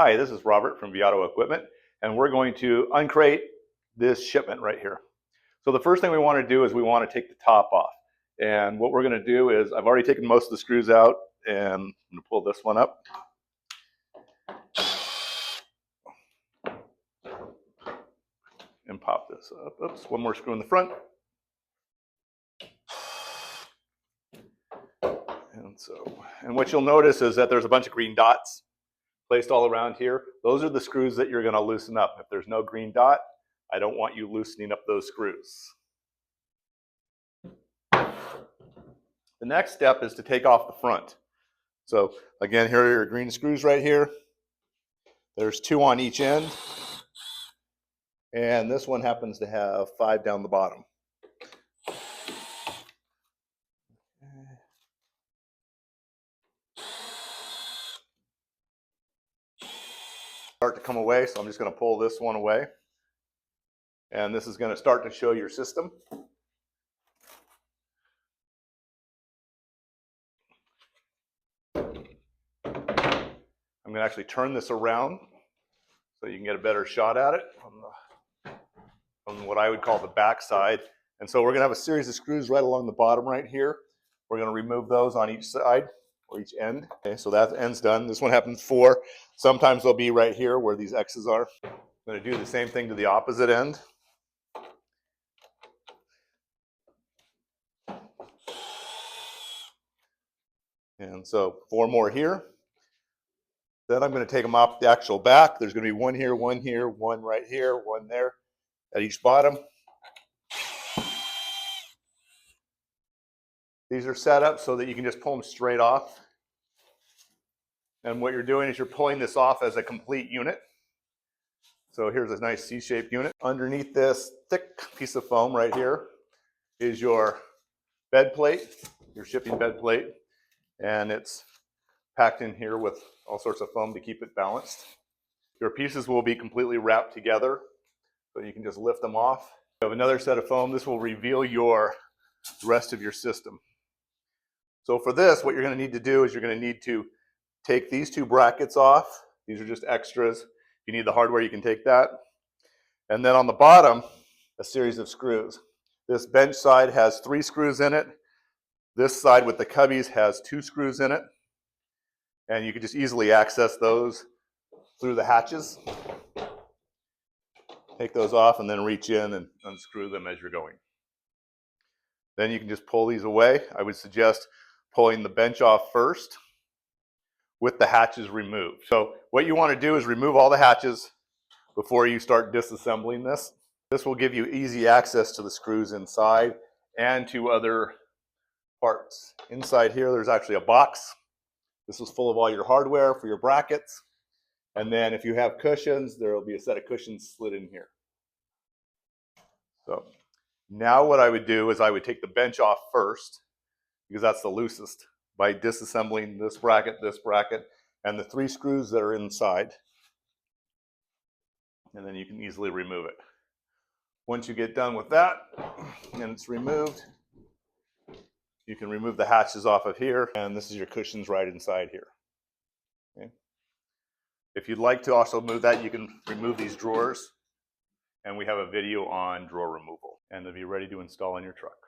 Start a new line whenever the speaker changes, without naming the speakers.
Hi, this is Robert from Viato Equipment, and we're going to uncrate this shipment right here. So the first thing we want to do is we want to take the top off. And what we're going to do is, I've already taken most of the screws out, and I'm going to pull this one up. And pop this up. Oops, one more screw in the front. And what you'll notice is that there's a bunch of green dots placed all around here. Those are the screws that you're going to loosen up. If there's no green dot, I don't want you loosening up those screws. The next step is to take off the front. So again, here are your green screws right here. There's 2 on each end. And this one happens to have 5 down the bottom. Start to come away, so I'm just going to pull this one away. And this is going to start to show your system. I'm going to actually turn this around so you can get a better shot at it on what I would call the back side. And so we're going to have a series of screws right along the bottom right here. We're going to remove those on each side or each end. Okay, so that end's done. This one happens 4. Sometimes they'll be right here where these X's are. I'm going to do the same thing to the opposite end. And so 4 more here. Then I'm going to take them off the actual back. There's going to be 1 here, 1 here, 1 right here, 1 there at each bottom. These are set up so that you can just pull them straight off. And what you're doing is you're pulling this off as a complete unit. So here's a nice C-shaped unit. Underneath this thick piece of foam right here is your bed plate, your shipping bed plate. And it's packed in here with all sorts of foam to keep it balanced. Your pieces will be completely wrapped together, so you can just lift them off. You have another set of foam. This will reveal the rest of your system. So for this, what you're going to need to do is you're going to need to take these 2 brackets off. These are just extras. If you need the hardware, you can take that. And then on the bottom, a series of screws. This bench side has 3 screws in it. This side with the cubbies has 2 screws in it. And you can just easily access those through the hatches. Take those off and then reach in and unscrew them as you're going. Then you can just pull these away. I would suggest pulling the bench off first with the hatches removed. So what you want to do is remove all the hatches before you start disassembling this. This will give you easy access to the screws inside and to other parts. Inside here, there's actually a box. This is full of all your hardware for your brackets. And then if you have cushions, there will be a set of cushions slid in here. So now what I would do is I would take the bench off first, because that's the loosest, by disassembling this bracket, and the 3 screws that are inside. And then you can easily remove it. Once you get done with that, and it's removed, you can remove the hatches off of here, and this is your cushions right inside here. Okay. If you'd like to also move that, you can remove these drawers, and we have a video on drawer removal, and they'll be ready to install in your truck.